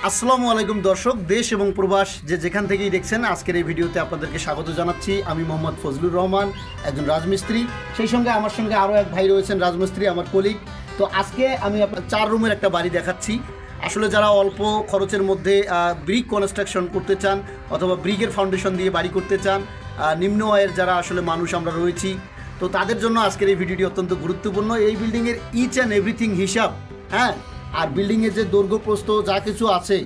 আসসালামু আলাইকুম দর্শক, দেশ এবং প্রবাস যে যেখান থেকেই দেখছেন আজকের এই ভিডিওতে আপনাদেরকে স্বাগত জানাচ্ছি। আমি মোহাম্মদ ফজলুর রহমান, একজন রাজমিস্ত্রি। সেই সঙ্গে আমার সঙ্গে আরও এক ভাই রয়েছেন রাজমিস্ত্রি, আমার কলিগ। তো আজকে আমি আপনার 4 রুমের একটা বাড়ি দেখাচ্ছি। আসলে যারা অল্প খরচের মধ্যে ব্রিক কনস্ট্রাকশন করতে চান অথবা ব্রিকের ফাউন্ডেশন দিয়ে বাড়ি করতে চান, নিম্ন আয়ের যারা আসলে মানুষ আমরা রয়েছি, তো তাদের জন্য আজকের এই ভিডিওটি অত্যন্ত গুরুত্বপূর্ণ। এই বিল্ডিংয়ের ইচ অ্যান্ড এভরিথিং হিসাব, হ্যাঁ, আর বিল্ডিংয়ের যে দৈর্ঘ্য প্রস্থ যা কিছু আছে,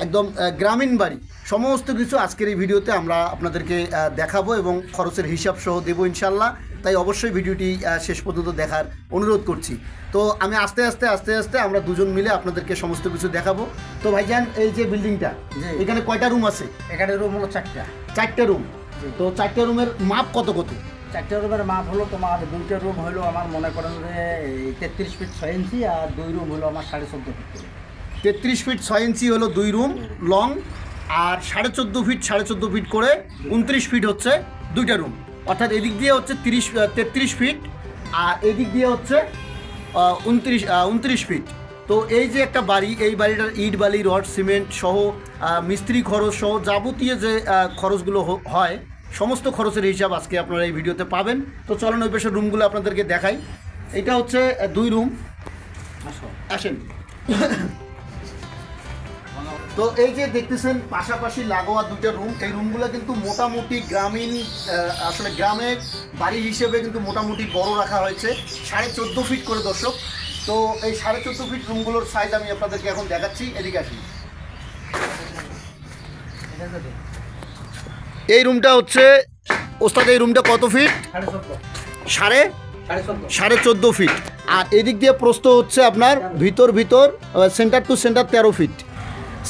একদম গ্রামীণ বাড়ি, সমস্ত কিছু আজকের এই ভিডিওতে আমরা আপনাদেরকে দেখাবো এবং খরচের হিসাব সহ দেবো ইনশাল্লাহ। তাই অবশ্যই ভিডিওটি শেষ পর্যন্ত দেখার অনুরোধ করছি। তো আমি আস্তে আস্তে আমরা দুজন মিলে আপনাদেরকে সমস্ত কিছু দেখাবো। তো ভাইজান, এই যে বিল্ডিংটা, এখানে কয়টা রুম আছে? এখানে রুম হলো 4টা রুম। তো 4টা রুমের মাপ কত? 4টা রুমের মাপ হলো তোমার 2টা রুম হলো আমার মনে করেন যে 33 ফিট 6 ইঞ্চি, আর 2 রুম হলো আমার 14.5 ফিট। 33 ফিট 6 ইঞ্চি হলো 2 রুম লং, আর 14.5 ফিট করে 29 ফিট হচ্ছে 2টা রুম। অর্থাৎ এদিক দিয়ে হচ্ছে 33 ফিট, আর এদিক দিয়ে হচ্ছে 29 ফিট। তো এই যে একটা বাড়ি, এই বাড়িটার ইট বালি রড সিমেন্ট সহ মিস্ত্রি খরচ সহ যাবতীয় যে খরচগুলো হয়, সমস্ত খরচের হিসাব আজকে আপনারা এই ভিডিওতে পাবেন। তো চলুন ওই পাশের রুমগুলো আপনাদেরকে দেখাই। এটা হচ্ছে 2 রুম, আসেন। তো এই যে দেখতেছেন পাশাপাশি লাগোয়া 2টা রুম, এই রুমগুলো কিন্তু মোটামুটি গ্রামীণ, আসলে গ্রামের বাড়ি হিসেবে কিন্তু মোটামুটি বড় রাখা হয়েছে, 14.5 ফিট করে দর্শক। তো এই 14.5 ফিট রুমগুলোর সাইজ আমি আপনাদেরকে এখন দেখাচ্ছি। এদিকে আসি। এই রুমটা হচ্ছে ওস্তাদ, এই রুমটা কত ফিট? 14.5 ফিট। আর এদিক দিয়ে প্রস্থ হচ্ছে আপনার ভিতর centre to centre 13 feet,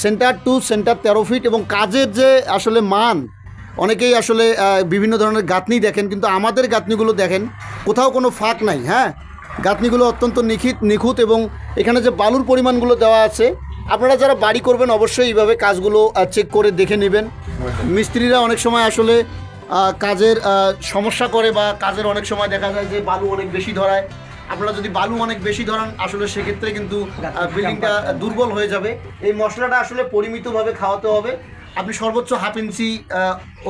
centre to centre 13 feet. এবং কাজের যে আসলে মান, অনেকেই আসলে বিভিন্ন ধরনের গাঁথনি দেখেন, কিন্তু আমাদের গাঁথনিগুলো দেখেন কোথাও কোনো ফাঁক নাই। হ্যাঁ, গাঁথনিগুলো অত্যন্ত নিখুঁত এবং এখানে যে বালুর পরিমাণগুলো দেওয়া আছে, আপনারা যারা বাড়ি করবেন অবশ্যই এইভাবে কাজগুলো চেক করে দেখে নেবেন। মিস্ত্রিরা অনেক সময় আসলে কাজের সমস্যা করে, বা কাজের অনেক সময় দেখা যায় যে বালু অনেক বেশি ধরায়। আপনারা যদি বালু অনেক বেশি ধরান, আসলে সেক্ষেত্রে কিন্তু বিল্ডিংটা দুর্বল হয়ে যাবে। এই মশলাটা আসলে পরিমিতভাবে খাওয়াতে হবে। আপনি সর্বোচ্চ 1/2 ইঞ্চি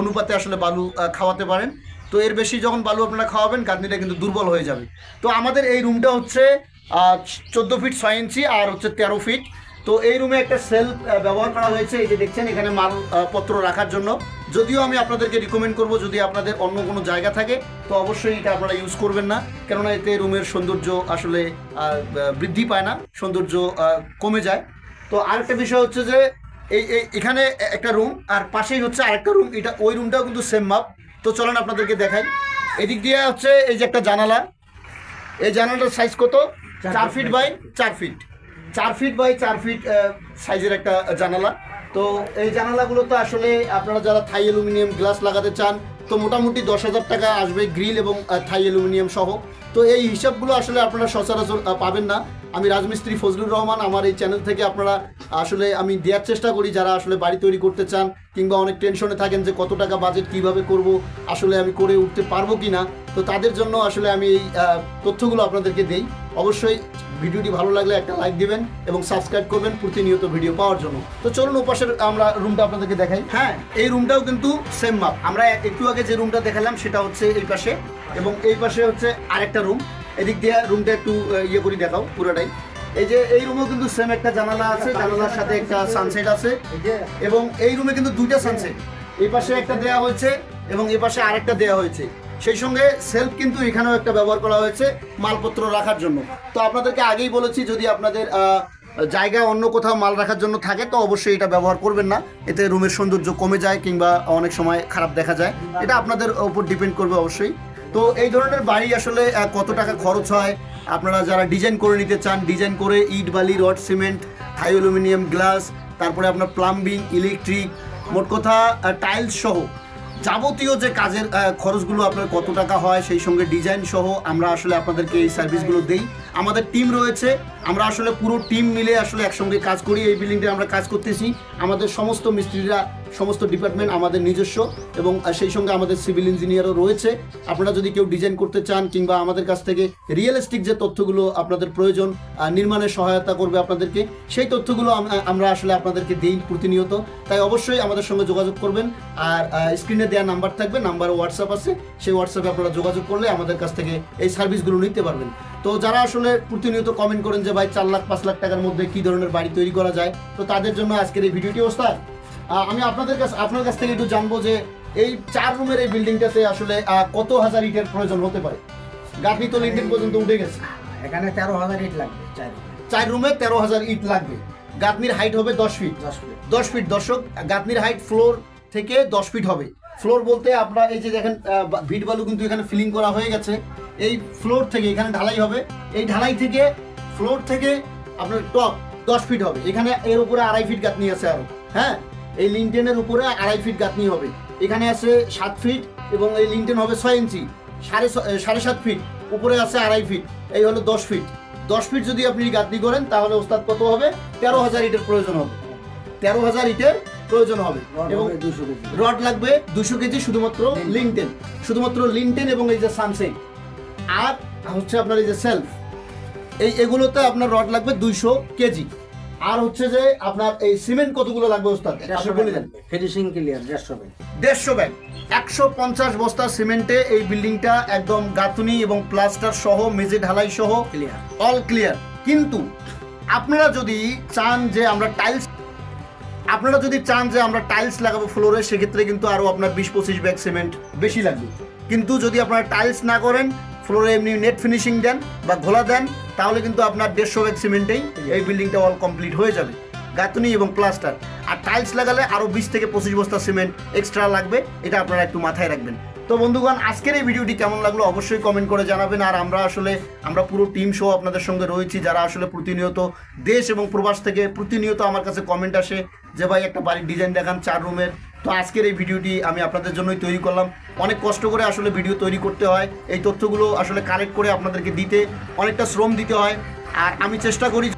অনুপাতে আসলে বালু খাওয়াতে পারেন। তো এর বেশি যখন বালু আপনারা খাওয়াবেন, গাঁথনিটা কিন্তু দুর্বল হয়ে যাবে। তো আমাদের এই রুমটা হচ্ছে 14 ফিট 6 ইঞ্চি আর হচ্ছে 13 ফিট। তো এই রুমে একটা সেলফ ব্যবহার করা হয়েছে, এই যে দেখছেন, এখানে মালপত্র রাখার জন্য। যদিও আমি আপনাদেরকে রিকমেন্ড করব, যদি আপনাদের অন্য কোনো জায়গা থাকে তো অবশ্যই এটা আপনারা ইউজ করবেন না, কেননা এতে রুমের সৌন্দর্য আসলে বৃদ্ধি পায় না, সৌন্দর্য কমে যায়। তো আরেকটা বিষয় হচ্ছে যে এখানে একটা রুম, আর পাশেই হচ্ছে আরেকটা রুম, এটা ওই রুমটাও কিন্তু সেম মাপ। তো চলেন আপনাদেরকে দেখাই। এদিক দিয়ে হচ্ছে এই যে একটা জানালা, এই জানালাটার সাইজ কত? 4 feet by 4 feet, 4 feet by 4 feet সাইজের একটা জানালা। তো এই জানালাগুলো তো আসলে আপনারা যারা থাই অ্যালুমিনিয়াম গ্লাস লাগাতে চান, তো মোটামুটি 10,000 টাকা আসবে গ্রিল এবং থাই অ্যালুমিনিয়াম সহ। তো এই হিসাবগুলো আসলে আপনারা সচরাচর পাবেন না। আমি রাজমিস্ত্রি ফজলুর রহমান, আমার এই চ্যানেল থেকে আপনারা আসলে আমি দেওয়ার চেষ্টা করি যারা আসলে বাড়ি তৈরি করতে চান, কিংবা অনেক টেনশনে থাকেন যে কত টাকা বাজেট, কিভাবে করব, আসলে আমি করে উঠতে পারবো কি না। তো তাদের জন্য আসলে আমি এই তথ্যগুলো আপনাদেরকে দেই। অবশ্যই ভিডিওটি ভালো লাগলে একটা লাইক দিবেন এবং সাবস্ক্রাইব করবেন প্রতিনিয়ত ভিডিও পাওয়ার জন্য। তো চলুন ওপাশের আমরা রুমটা আপনাদেরকে দেখাই। হ্যাঁ, এই রুমটাও কিন্তু সেম মাপ। আমরা একটু আগে যে রুমটা দেখালাম সেটা হচ্ছে এই পাশে, এবং এই পাশে হচ্ছে আরেকটা রুম। এদিক দিয়ে রুমটা একটু ইয়ে করে দেখাও পুরোটাই। এই যে এই রুমেও কিন্তু সেম একটা জানালা আছে, জানালার সাথে একটা সানসেট আছে, এবং এই রুমে কিন্তু 2টা সানসেট, এই পাশে একটা দেওয়া হয়েছে এবং এই পাশে আরেকটা দেওয়া হয়েছে। সেই সঙ্গে সেলফ কিন্তু এখানেও একটা ব্যবহার করা হয়েছে মালপত্র রাখার জন্য। তো আপনাদেরকে আগেই বলেছি, যদি আপনাদের জায়গা অন্য কোথাও মাল রাখার জন্য থাকে তো অবশ্যই এটা ব্যবহার করবেন না, এতে রুমের সৌন্দর্য কমে যায় কিংবা অনেক সময় খারাপ দেখা যায়। এটা আপনাদের উপর ডিপেন্ড করবে অবশ্যই। তো এই ধরনের বাড়ি আসলে কত টাকা খরচ হয়, আপনারা যারা ডিজাইন করে নিতে চান, ডিজাইন করে ইট বালি রড সিমেন্ট থাই অ্যালুমিনিয়াম গ্লাস, তারপরে আপনার প্লাম্বিং ইলেকট্রিক, মোট কথা টাইলস সহ যাবতীয় যে কাজের খরচগুলো আপনার কত টাকা হয়, সেই সঙ্গে ডিজাইন সহ আমরা আসলে আপনাদেরকে এই সার্ভিসগুলো দেই। আমাদের টিম রয়েছে, আমরা আসলে পুরো টিম মিলে আসলে একসঙ্গে কাজ করি। এই বিল্ডিংটা আমরা কাজ করতেছি, আমাদের সমস্ত মিস্ত্রিরা সমস্ত ডিপার্টমেন্ট আমাদের নিজস্ব, এবং সেই সঙ্গে আমাদের সিভিল ইঞ্জিনিয়ারও রয়েছে। আপনারা যদি কেউ ডিজাইন করতে চান কিংবা আমাদের কাছ থেকে রিয়েলিস্টিক যে তথ্যগুলো আপনাদের প্রয়োজন, নির্মাণে সহায়তা করবে আপনাদেরকে, সেই তথ্যগুলো আমরা আসলে আপনাদেরকে দিই প্রতিনিয়ত। তাই অবশ্যই আমাদের সঙ্গে যোগাযোগ করবেন। আর স্ক্রিনে দেওয়া নাম্বার থাকবে, নাম্বারে হোয়াটসঅ্যাপ আছে, সেই হোয়াটসঅ্যাপে আপনারা যোগাযোগ করলে আমাদের কাছ থেকে এই সার্ভিসগুলো নিতে পারবেন। তো যারা আসলে প্রতিনিয়ত কমেন্ট করেন যে ভাই 4 লাখ 5 লাখ টাকার মধ্যে কী ধরনের বাড়ি তৈরি করা যায়, তো তাদের জন্য আজকের এই ভিডিওটি। ওস্তাদ, আমি আপনার কাছ থেকে একটু জানবো যে এই 4 রুমের এই বিল্ডিংটাতে আসলে কত হাজার ইটের প্রয়োজন হতে পারে? গাঁথনি তো লিন্টেল পর্যন্ত উঠে গেছে, এখানে 13,000 ইট লাগবে। 4 রুমে 13,000 ইট লাগবে। গাঁথনির হাইট হবে 10 ফিট। 10 ফিট দর্শক, গাঁথনির হাইট ফ্লোর থেকে 10 ফিট হবে। ফ্লোর বলতে আপনারা এই যে দেখেন ভিট বালু কিন্তু এখানে ফিলিং করা হয়ে গেছে। এই ফ্লোর থেকে এখানে ঢালাই হবে, এই ঢালাই থেকে ফ্লোর থেকে আপনার টপ 10 ফিট হবে। এখানে এর উপরে 2.5 ফিট গাঁথনি আছে আরো। হ্যাঁ, এই লিনটেনের উপরে 2.5 ফিট গাঁথনি হবে। এখানে আছে 7 ফিট এবং এই লিনটেন হবে 6 ইঞ্চি। 7.5 ফিট উপরে আছে 2.5 ফিট, এই হলো 10 ফিট। 10 ফিট যদি আপনি গাঁথনি করেন তাহলে ওস্তাদ কত হবে? 13,000 ইটের প্রয়োজন হবে। 13,000 ইটের প্রয়োজন হবে এবং রড লাগবে 200 কেজি, শুধুমাত্র লিনটেন এবং এই যে সানসেট আর হচ্ছে আপনার এই যে সেলফ, এগুলোতে আপনার রড লাগবে 200 কেজি। আর হচ্ছে যে আপনার এই সিমেন্ট কতগুলো লাগবে ওস্তাদ? Finishing clear 150 bag. 150 বস্তা সিমেন্টে এই বিল্ডিংটা একদম গাঁথনি এবং প্লাস্টার সহ, মেঝে ঢালাই সহ ক্লিয়ার, অল ক্লিয়ার। কিন্তু আপনারা যদি চান যে আমরা টাইলস লাগাবো ফ্লোরে, সেক্ষেত্রে কিন্তু আরো আপনার 20-25 ব্যাগ সিমেন্ট বেশি লাগবে। কিন্তু যদি আপনারা টাইলস না করেন, ফ্লোরে এমনি নেট ফিনিশিং দেন বা ঘোলা দেন, তাহলে কিন্তু আপনার 150 ব্যাগ সিমেন্টেই এই বিল্ডিংটা অল কমপ্লিট হয়ে যাবে, গাঁথনি এবং প্লাস্টার। আর টাইলস লাগালে আরও 20 থেকে 25 বস্তা সিমেন্ট এক্সট্রা লাগবে, এটা আপনারা একটু মাথায় রাখবেন। তো বন্ধুগণ, আজকের এই ভিডিওটি কেমন লাগলো অবশ্যই কমেন্ট করে জানাবেন। আর আমরা পুরো টিম সহ আপনাদের সঙ্গে রয়েছি, যারা আসলে প্রতিনিয়ত দেশ এবং প্রবাস থেকে প্রতিনিয়ত আমার কাছে কমেন্ট আসে যে ভাই একটা বাড়ির ডিজাইন দেখান 4 রুমের। তো আজকের এই ভিডিওটি আমি আপনাদের জন্যই তৈরি করলাম। অনেক কষ্ট করে আসলে ভিডিও তৈরি করতে হয়, এই তথ্যগুলো আসলে কালেক্ট করে আপনাদেরকে দিতে অনেকটা শ্রম দিতে হয়। আর আমি চেষ্টা করি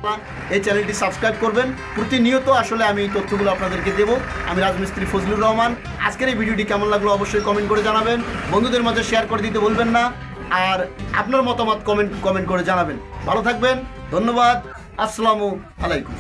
এই চ্যানেলটি সাবস্ক্রাইব করবেন, প্রতিনিয়ত আসলে আমি এই তথ্যগুলো আপনাদেরকে দেবো। আমি রাজমিস্ত্রি ফজলুর রহমান। আজকের এই ভিডিওটি কেমন লাগলো অবশ্যই কমেন্ট করে জানাবেন, বন্ধুদের মাঝে শেয়ার করে দিতে বলবেন না। আর আপনার মতামত কমেন্ট করে জানাবেন। ভালো থাকবেন, ধন্যবাদ, আসসালামু আলাইকুম।